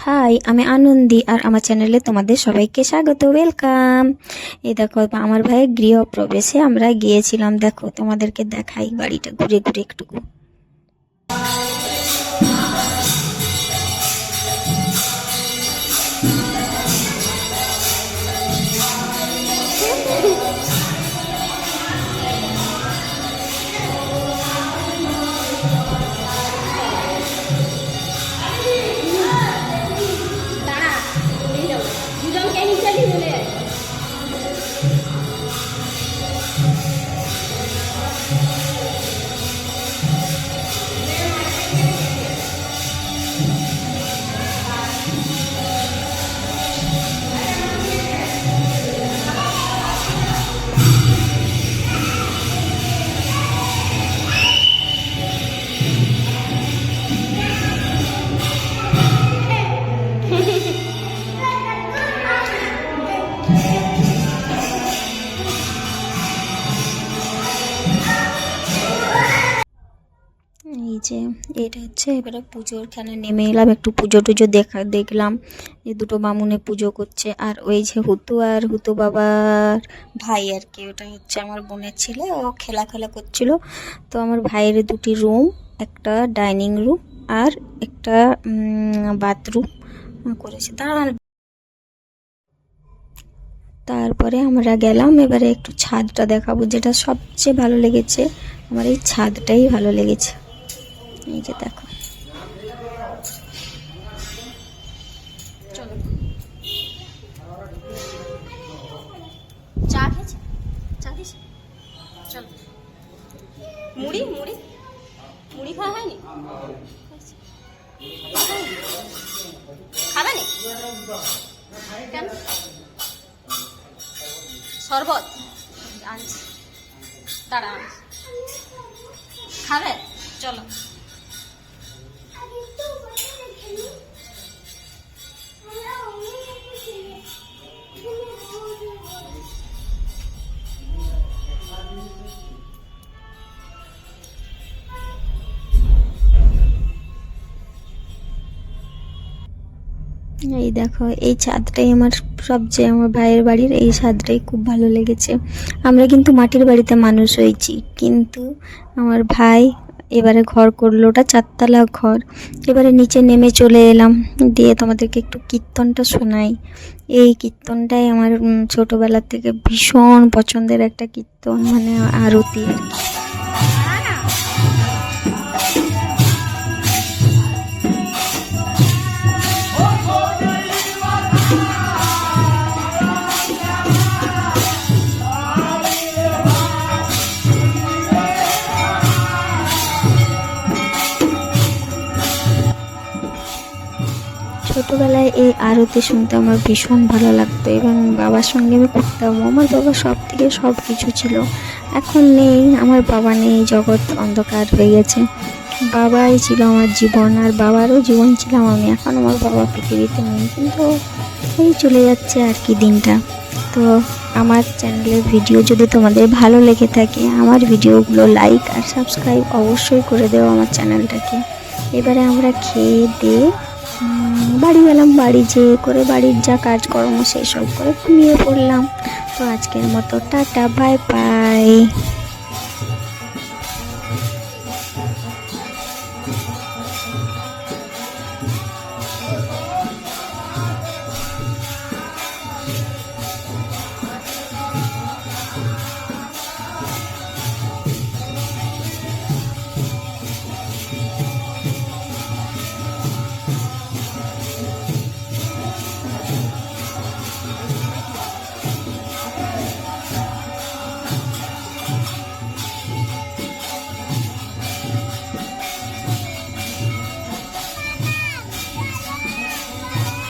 High, আমি আনন্দি আর আমার চ্যানেলে তোমাদের সবাইকে স্বাগত, ওয়েলকাম। এই দেখো আমার ভাইয়ের গৃহপ্রবেশে আমরা গিয়েছিলাম। দেখো তোমাদেরকে দেখাই বাড়িটা ঘুরে ঘুরে একটুকু। এই যে এটা হচ্ছে এবারে পুজোরখানে নেমে এলাম, একটু পুজো টুজো দেখলাম। এই দুটো বামুনে পুজো করছে, আর ওই যে হুতু আর হুতু বাবার ভাই আর কি, ওটা হচ্ছে আমার বোনের ছেলে, ও খেলা করছিল। তো আমার ভাইয়ের দুটি রুম, একটা ডাইনিং রুম আর একটা বাথরুম করেছে। তারপরে আমরা গেলাম, এবারে একটু ছাদটা দেখাবো, যেটা সবচেয়ে ভালো লেগেছে আমার, এই ছাদটাই ভালো লেগেছে। এই যে দেখো, চলো চা খেয়েছে, চা খেয়েছে, চলো। মুড়ি মুড়ি মুড়ি খাওয়া হয়নি, খাবে নি কেন? শরবত আনছি, দাঁড়া খাবে, চলো। এই দেখো, এই ছাদটাই আমার সবচেয়ে, আমার ভাইয়ের বাড়ির এই ছাদটাই খুব ভালো লেগেছে। আমরা কিন্তু মাটির বাড়িতে মানুষ হয়েছি, কিন্তু আমার ভাই এবারে ঘর করলো, ওটা 4তলা ঘর। এবারে নিচে নেমে চলে এলাম, দিয়ে তোমাদেরকে একটু কীর্তনটা শোনাই। এই কীর্তনটাই আমার ছোটোবেলার থেকে ভীষণ পছন্দের একটা কীর্তন, মানে আরতি আর কি। ছোটোবেলায় এই আরতি শুনতে আমার ভীষণ ভালো লাগতো, এবং বাবার সঙ্গে আমি করতাম। আমার বাবা সব কিছু ছিল, এখন নেই। আমার বাবা নেই, জগৎ অন্ধকার হয়ে গেছে। বাবাই ছিল আমার জীবন, আর বাবারও জীবন ছিলাম আমি। এখন আমার বাবা পৃথিবীতে নেই, কিন্তু এই চলে যাচ্ছে আর কি দিনটা। তো আমার চ্যানেলের ভিডিও যদি তোমাদের ভালো লেগে থাকে, আমার ভিডিওগুলো লাইক আর সাবস্ক্রাইব অবশ্যই করে দেও আমার চ্যানেলটাকে। এবারে আমরা খেয়ে দিয়ে বাড়ি গেলাম, বাড়ি যেয়ে করে বাড়ির যা কাজকর্ম সেই সব করে ঘুমিয়ে পড়লাম। তো আজকের মতো টাটা, বাই বাই।